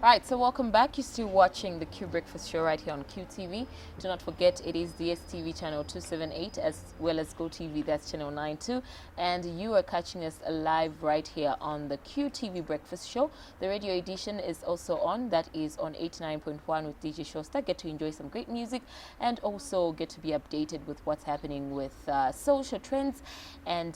Right, so welcome back. You're still watching the Q Breakfast Show right here on QTV. Do not forget it is DSTV channel 278 as well as GoTV, that's channel 92. And you are catching us live right here on the QTV Breakfast Show. The radio edition is also on, that is on 89.1 with DJ Showstar. Get to enjoy some great music and also get to be updated with what's happening with social trends and,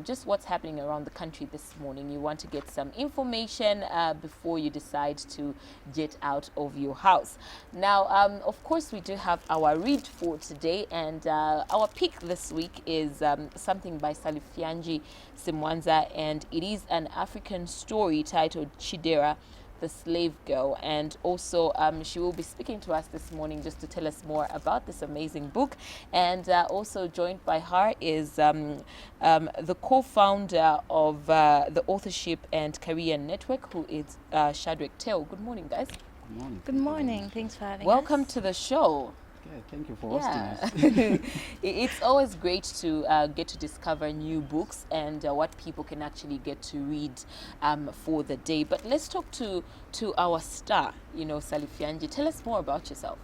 just what's happening around the country this morning. You want to get some information before you decide to get out of your house. Now, of course, we do have our read for today, and our pick this week is something by Salifianji Simwanza, and it is an African story titled Chidera, the Slave Girl. And also she will be speaking to us this morning just to tell us more about this amazing book. And also joined by her is the co-founder of the Authorship and Career Network, who is Shadrach Teo. Good morning, guys. Good morning. Good morning. Thanks for having us. Welcome to the show. Okay, thank you for hosting us. It's always great to get to discover new books and what people can actually get to read for the day. But let's talk to our star, Salifianji. Tell us more about yourself.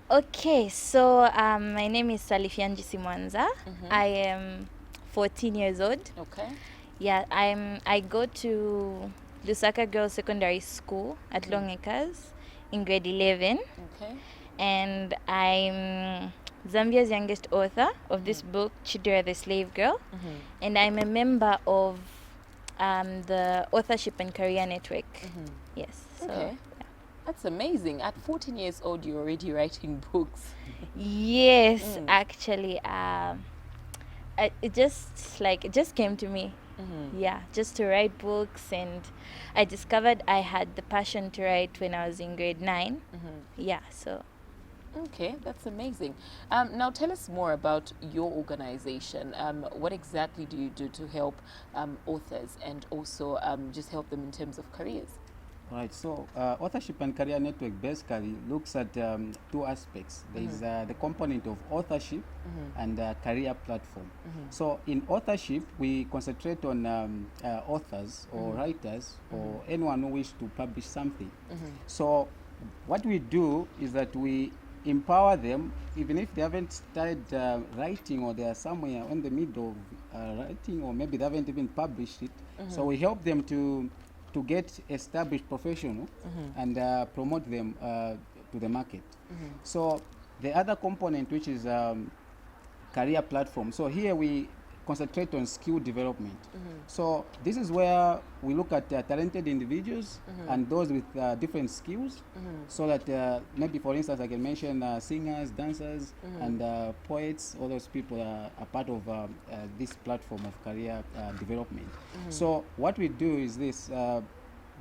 Okay, so my name is Salifianji Simwanza. I am 14 years old. Okay. Yeah, I go to Lusaka Girls Secondary School at Long Acres in grade 11. Okay. And I'm Zambia's youngest author of this book, Chidera the Slave Girl. And I'm a member of the Authorship and Career Network. Yes. So, Okay. yeah. That's amazing. At 14 years old, you're already writing books. Yes, actually, it just came to me. Yeah, just to write books, and I discovered I had the passion to write when I was in grade 9. Yeah, so. Okay, that's amazing. Now tell us more about your organization. What exactly do you do to help authors and also just help them in terms of careers? Right, so Authorship and Career Network basically looks at two aspects. There is the component of authorship and career platform. So in authorship, we concentrate on authors or writers or anyone who wishes to publish something. So what we do is that we empower them, even if they haven't started writing or they are somewhere in the middle of writing, or maybe they haven't even published it. So we help them to get established professional and promote them to the market. So the other component, which is career platform. So here we concentrate on skill development. So this is where we look at talented individuals and those with different skills, so that maybe, for instance, I can mention singers, dancers, and poets. All those people are part of this platform of career development. So what we do is this.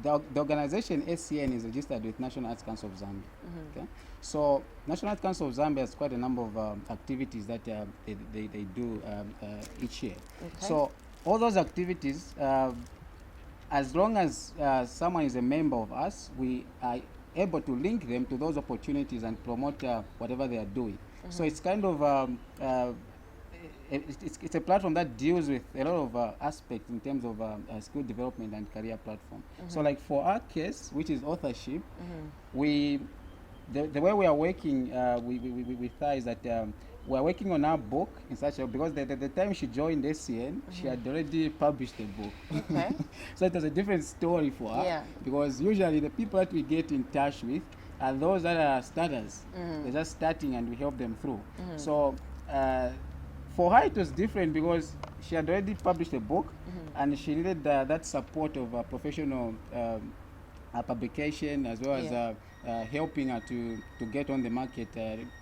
The organization ACN is registered with National Arts Council of Zambia. Okay? So National Arts Council of Zambia has quite a number of activities that they do each year. Okay. So all those activities, as long as someone is a member of us, we are able to link them to those opportunities and promote whatever they are doing. So it's kind of it's a platform that deals with a lot of aspects in terms of skill development and career platform. So like for our case, which is authorship, the way we are working with her is that we are working on our book in such a, because the time she joined ACN, she had already published a book. Okay. So it was a different story for her. Yeah. Because usually the people that we get in touch with are those that are starters. They're just starting and we help them through. So for her it was different because she had already published a book and she needed that support of professional publication, as well as helping her to get on the market,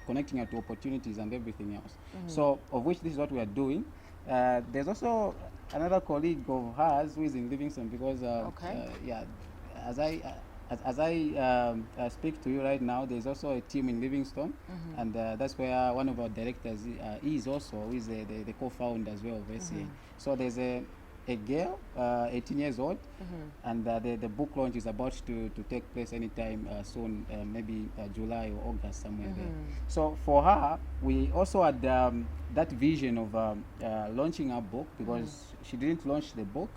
connecting her to opportunities and everything else. So of which this is what we are doing. There's also another colleague of hers who is in Livingston, because yeah, as I speak to you right now, there's also a team in Livingston, and that's where one of our directors is also, who is the co-founder as well of ACN. So there's a a girl, 18 years old, and the book launch is about to take place anytime soon, maybe July or August, somewhere there. So for her, we also had that vision of launching her book, because she didn't launch the book.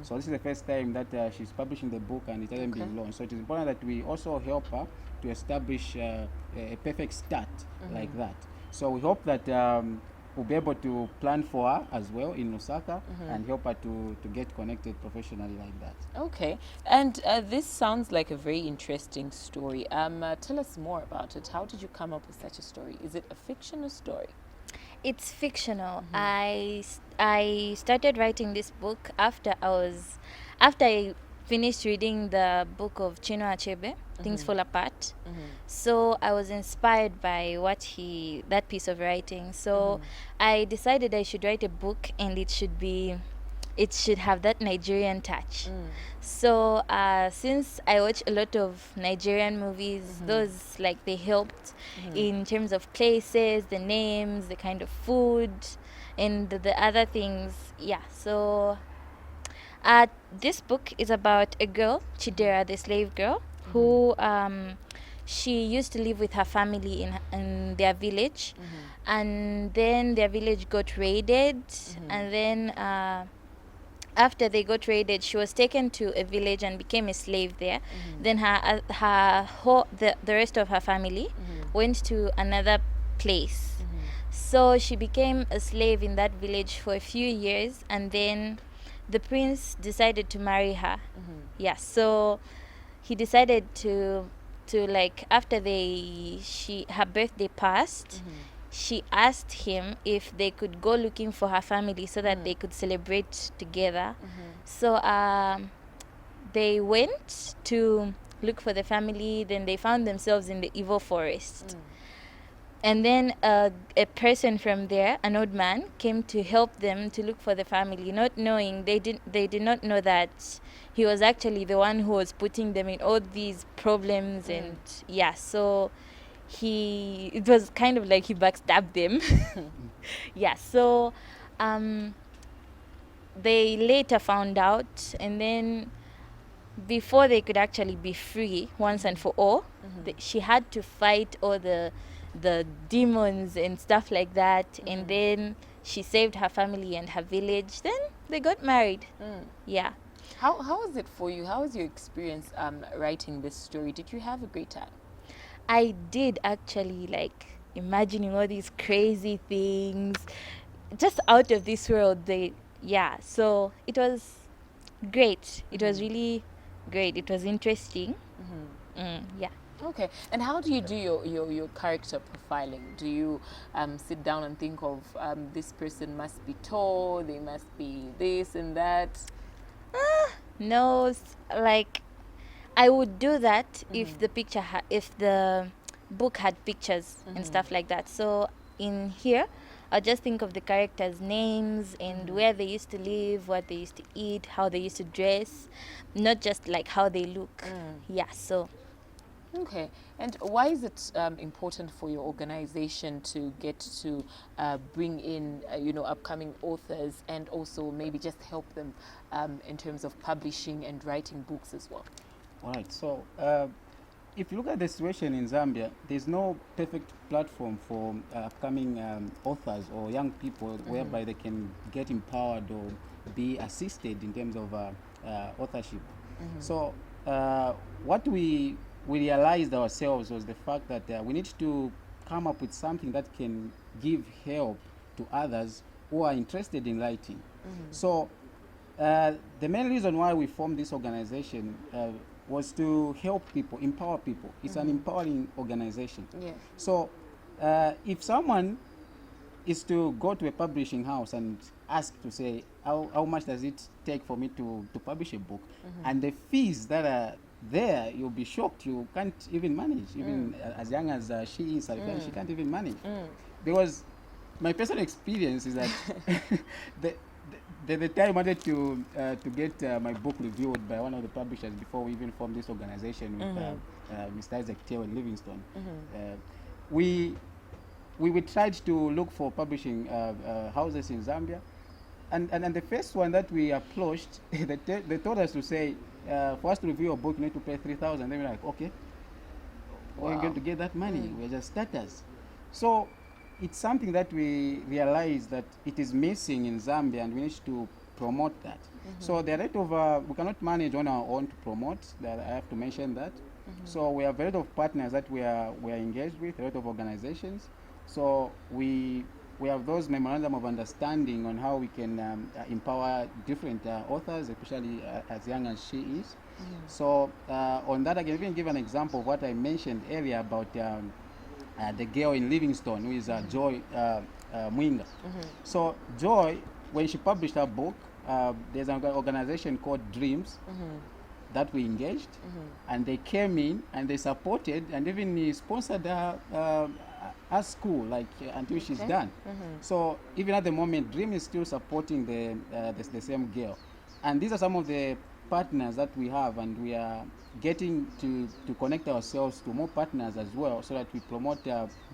So this is the first time that she's publishing the book and it hasn't been launched. So it is important that we also help her to establish a perfect start like that. So we hope that we'll be able to plan for her as well in Lusaka and help her to get connected professionally like that. Okay, and this sounds like a very interesting story. Tell us more about it. How did you come up with such a story? Is it a fictional story? It's fictional. I started writing this book after I finished reading the book of Chinua Achebe, Things Fall Apart. So I was inspired by that piece of writing. So I decided I should write a book, and it should have that Nigerian touch. So since I watch a lot of Nigerian movies, those, like, they helped in terms of places, the names, the kind of food, and the other things. Yeah, so this book is about a girl, Chidera, the slave girl, who she used to live with her family in their village, and then their village got raided, and then after they got raided, she was taken to a village and became a slave there. Then the rest of her family went to another place. So she became a slave in that village for a few years, and then the prince decided to marry her. Yeah, so he decided to like, after her birthday passed, she asked him if they could go looking for her family so that they could celebrate together. So they went to look for the family. Then they found themselves in the evil forest. And then a person from there, an old man, came to help them to look for the family, not knowing, they did not know that he was actually the one who was putting them in all these problems. And yeah, so it was kind of like he backstabbed them. Yeah, so they later found out, and then before they could actually be free once and for all, she had to fight all the demons and stuff like that. And then she saved her family and her village. Then they got married. Yeah. How was it for you? How was your experience writing this story? Did you have a great time? I did, actually, like, imagining all these crazy things, just out of this world. So it was great. It was really great. It was interesting. Yeah. Okay, and how do you do your character profiling? Do you sit down and think of this person must be tall, they must be this and that? No, like, I would do that if the if the book had pictures and stuff like that. So in here, I'll just think of the characters' names and where they used to live, what they used to eat, how they used to dress, not just like how they look. Yeah, so. Okay, and why is it important for your organization to get to bring in upcoming authors, and also maybe just help them in terms of publishing and writing books as well? All right, so if you look at the situation in Zambia, there's no perfect platform for upcoming authors or young people whereby they can get empowered or be assisted in terms of authorship. So what we realized ourselves was the fact that we need to come up with something that can give help to others who are interested in writing. So the main reason why we formed this organization was to help people, empower people. It's an empowering organization. Yeah. So if someone is to go to a publishing house and ask to say, how much does it take for me to publish a book? And the fees that are there, you'll be shocked. You can't even manage. Even as young as she is, she can't even manage. Because my personal experience is that the time I wanted to get my book reviewed by one of the publishers before we even formed this organization with Mr. Isaac Teo in Livingstone, we tried to look for publishing houses in Zambia, and the first one that we approached, they told us to say, for us to review a book, you need to pay 3,000. They were like, okay, where are you going to get that money? We're just starters. So it's something that we realize that it is missing in Zambia, and we need to promote that. So the rate of, we cannot manage on our own to promote, that I have to mention that. So we have a lot of partners that we are engaged with, a lot of organizations. So we have those memorandum of understanding on how we can empower different authors, especially as young as she is. So on that, I can even give an example of what I mentioned earlier about the girl in Livingstone, who is Joy Mwinga. So Joy, when she published her book, there's an organization called Dreams that we engaged, and they came in and they supported and even sponsored her school, like until she's done. So even at the moment, Dream is still supporting the same girl, and these are some of the partners that we have, and we are getting to connect ourselves to more partners as well, so that we promote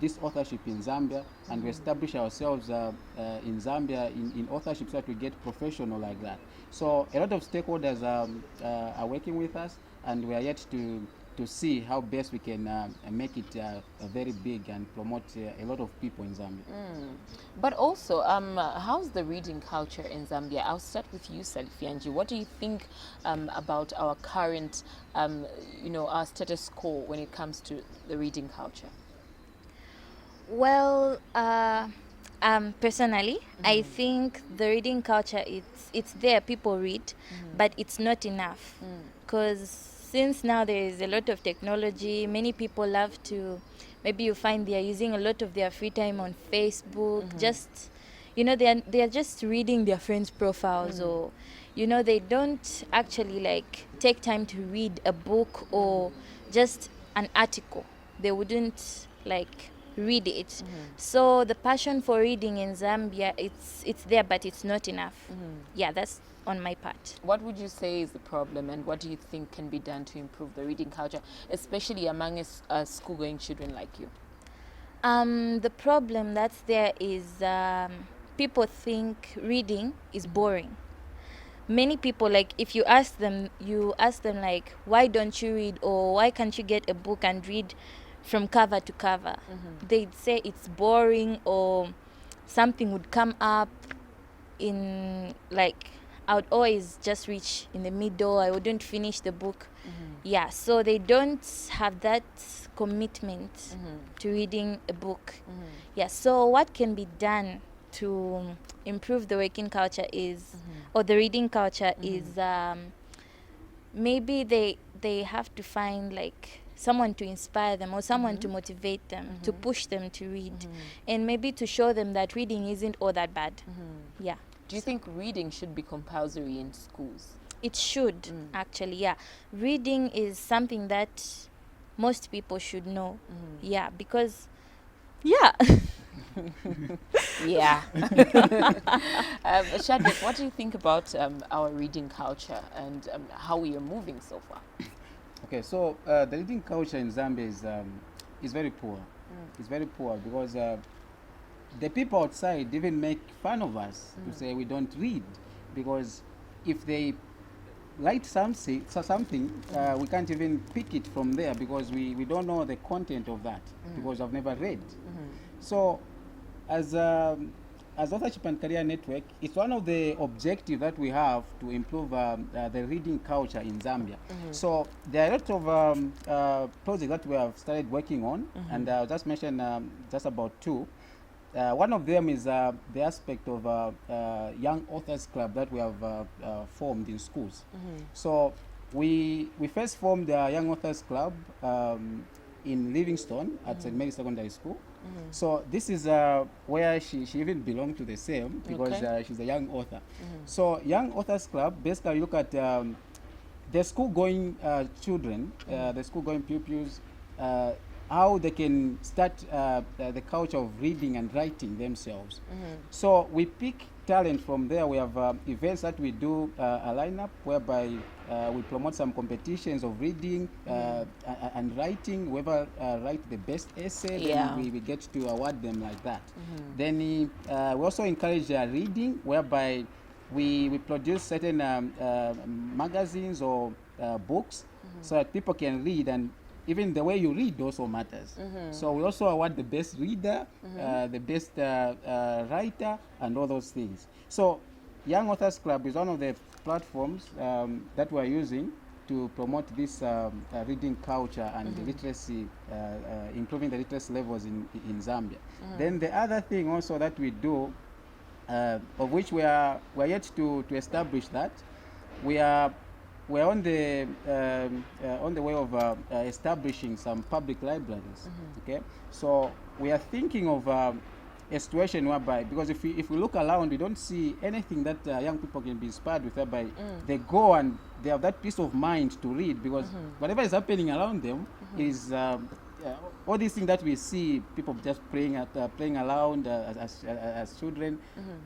this authorship in Zambia, and we establish ourselves in Zambia in authorship, so that we get professional like that. So a lot of stakeholders are working with us, and we are yet to see how best we can make it very big and promote a lot of people in Zambia. But also, how's the reading culture in Zambia? I'll start with you, Salifianji. What do you think about our current, our status quo when it comes to the reading culture? Well, personally, I think the reading culture, it's there, people read, but it's not enough. Because since now there is a lot of technology, many people love to, maybe you find they are using a lot of their free time on Facebook, just, they are just reading their friends' profiles, or, they don't actually like take time to read a book or just an article. They wouldn't like read it. So the passion for reading in Zambia, it's there, but it's not enough. Yeah, that's on my part. What would you say is the problem, and what do you think can be done to improve the reading culture, especially among school-going children like you? The problem that's there is people think reading is boring. Many people, like, if you ask them like, why don't you read, or why can't you get a book and read from cover to cover? They'd say it's boring, or something would come up in, like, I would always just reach in the middle, I wouldn't finish the book. Yeah, so they don't have that commitment to reading a book. Yeah, so what can be done to improve the working culture is, or the reading culture is, maybe they have to find like someone to inspire them, or someone to motivate them, to push them to read, and maybe to show them that reading isn't all that bad. Yeah. Do you think reading should be compulsory in schools? It should, actually, yeah. Reading is something that most people should know. Yeah, because, yeah. Yeah. Shadwick, what do you think about our reading culture and how we are moving so far? Okay, so the reading culture in Zambia is very poor. It's very poor because the people outside even make fun of us to say we don't read, because if they write something, we can't even pick it from there, because we don't know the content of that, because I've never read. So as Authorship and Career Network, it's one of the objectives that we have to improve the reading culture in Zambia. So there are a lot of projects that we have started working on, and I'll just mention just about two. One of them is the aspect of Young Authors Club that we have formed in schools. So we first formed the Young Authors Club in Livingstone at St. Mary's Secondary School. So this is where she even belonged to the same, because she's a young author. So Young Authors Club basically look at the school-going children, the school-going pupils, how they can start the culture of reading and writing themselves. So we pick talent from there. We have events that we do, a lineup whereby we promote some competitions of reading and writing. Whoever write the best essay, then we get to award them like that. Then we also encourage reading, whereby we produce certain magazines or books so that people can read, and even the way you read also matters. So we also award the best reader, the best writer, and all those things. So Young Authors Club is one of the platforms that we're using to promote this reading culture and the literacy, improving the literacy levels in Zambia. Then the other thing also that we do, of which we're yet to establish that, we're on the way of establishing some public libraries. Okay, so we are thinking of a situation whereby, because if we look around, we don't see anything that young people can be inspired with, whereby they go and they have that peace of mind to read, because whatever is happening around them is all these things that we see, people just playing around as children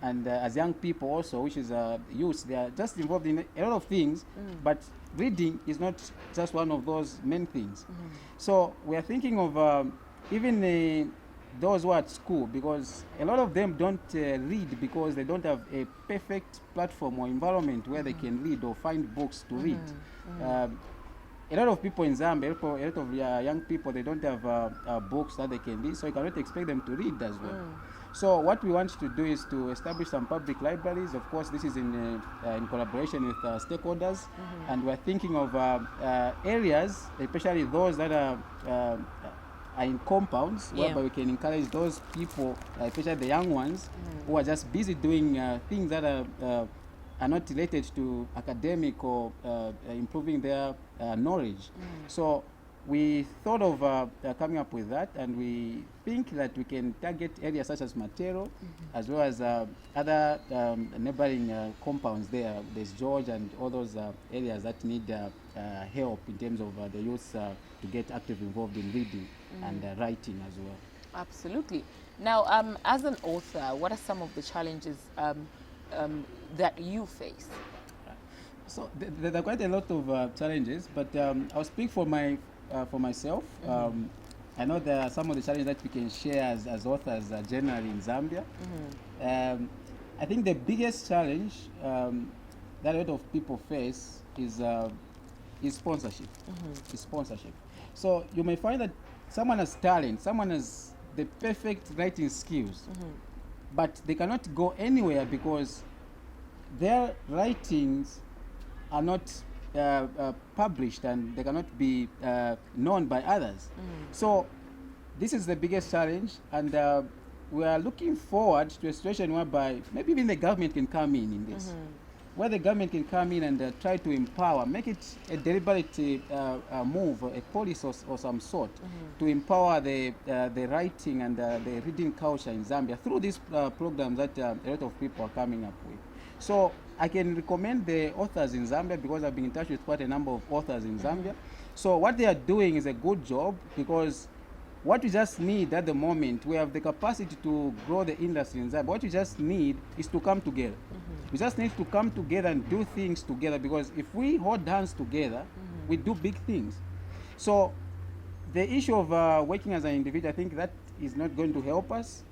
and as young people also, which is youth. They are just involved in a lot of things, but reading is not just one of those main things. So we are thinking of even those who are at school, because a lot of them don't read because they don't have a perfect platform or environment where they can read or find books to read. A lot of people in Zambia, a lot of young people, they don't have books that they can read, so you cannot expect them to read as well. So what we want to do is to establish some public libraries. Of course, this is in collaboration with stakeholders, and we're thinking of areas, especially those that are in compounds, whereby we can encourage those people, especially the young ones, who are just busy doing things that are not related to academic or improving their knowledge. So we thought of coming up with that, and we think that we can target areas such as Matero, as well as other neighboring compounds there. There's George and all those areas that need help in terms of the youth to get active involved in reading and writing as well. Absolutely. Now, as an author, what are some of the challenges that you face? So there are quite a lot of challenges, but I'll speak for myself. I know there are some of the challenges that we can share as authors generally in Zambia. I think the biggest challenge that a lot of people face is sponsorship. Is sponsorship. So you may find that someone has talent, someone has the perfect writing skills, but they cannot go anywhere because their writings are not published, and they cannot be known by others. So this is the biggest challenge, and we are looking forward to a situation whereby maybe even the government can come in this, where the government can come in and try to empower, make it a deliberate move, a policy or some sort, to empower the writing and the reading culture in Zambia through these programs that a lot of people are coming up with. So I can recommend the authors in Zambia, because I've been in touch with quite a number of authors in Zambia. So what they are doing is a good job, because what we just need at the moment, we have the capacity to grow the industry in Zambia. What we just need is to come together. We just need to come together and do things together, because if we hold hands together, we do big things. So the issue of working as an individual, I think that is not going to help us.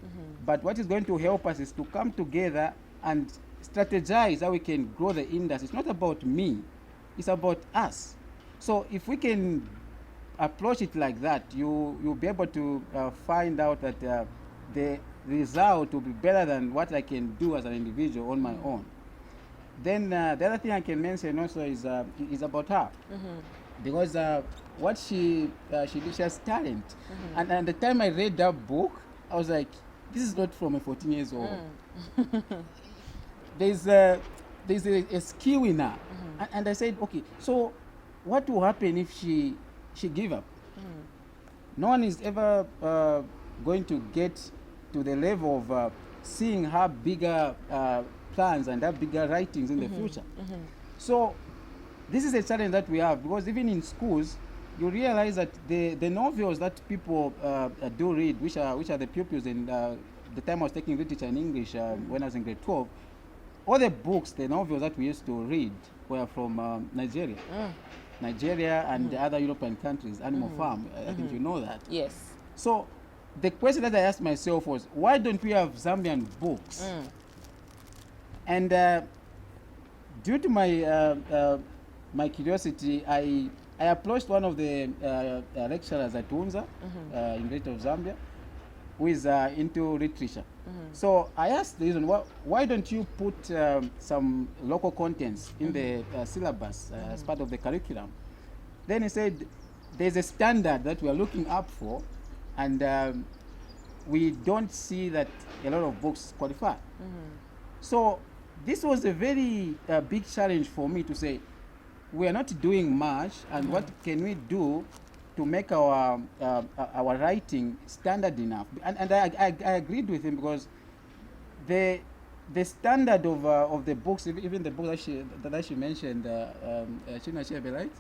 But what is going to help us is to come together and strategize how we can grow the industry. It's not about me, it's about us. So if we can approach it like that, you'll be able to find out that the result will be better than what I can do as an individual on my own. Then the other thing I can mention also is about her, because what she did, she has talent, and the time I read that book, I was like, this is not from a 14 years old. There's a skill in her, and I said, okay, so what will happen if she give up? No one is ever going to get to the level of seeing her bigger plans and her bigger writings in the future. So this is a challenge that we have, because even in schools, you realize that the novels that people do read, which are the pupils in the time I was taking literature and English when I was in grade 12, all the books, the novels that we used to read were from Nigeria. Nigeria and the other European countries, Animal Farm, I think you know that. Yes. So the question that I asked myself was, why don't we have Zambian books? And due to my curiosity, I approached one of the lecturers at UNZA, University of Zambia, who is into literature. So I asked the reason, why don't you put some local contents in the syllabus as part of the curriculum? Then he said, there's a standard that we are looking up for, and we don't see that a lot of books qualify. So this was a very big challenge for me to say, we are not doing much, and what can we do to make our writing standard enough? And I agreed with him, because the standard of the books, even the book that she mentioned, Chinua Achebe, right?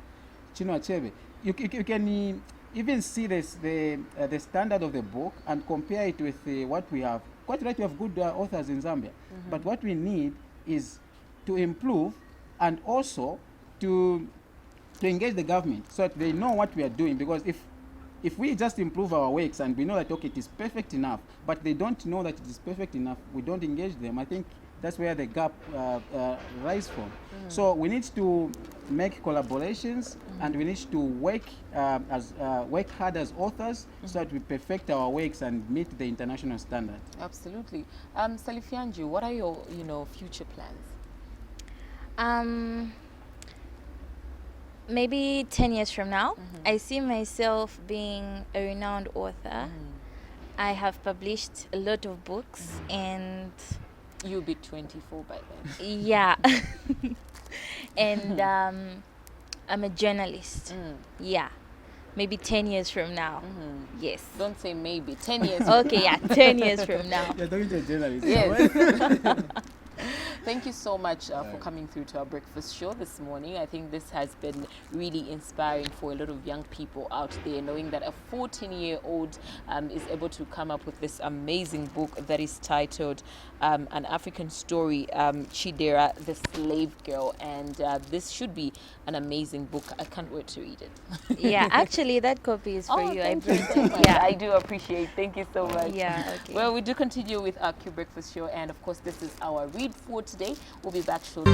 Chinua Achebe, you can even see the standard of the book and compare it with what we have. Quite right, we have good authors in Zambia, but what we need is to improve, and also to engage the government so that they know what we are doing. Because if we just improve our works and we know that, okay, it is perfect enough, but they don't know that it is perfect enough, we don't engage them, I think that's where the gap rise from. So we need to make collaborations, and we need to work work hard as authors, so that we perfect our works and meet the international standard. Absolutely. Salifianju, what are your future plans? Maybe 10 years from now, I see myself being a renowned author. I have published a lot of books, and You'll be 24 by then. yeah. And I'm a journalist. Yeah. Maybe 10 years from now. Yes. Don't say maybe. 10 years. Okay, yeah, 10 years from now. You're talking to a journalist. Yes. Thank you so much for coming through to our breakfast show this morning. I think this has been really inspiring for a lot of young people out there, knowing that a 14-year-old is able to come up with this amazing book that is titled An African Story, Chidera, the Slave Girl. And this should be an amazing book. I can't wait to read it. Yeah, actually, that copy is for you. I Thank you brought so it. much. Yeah. I do appreciate. Thank you so much. Yeah, okay. Well, we do continue with our Q Breakfast Show, and of course, this is our read for today. We'll be back shortly.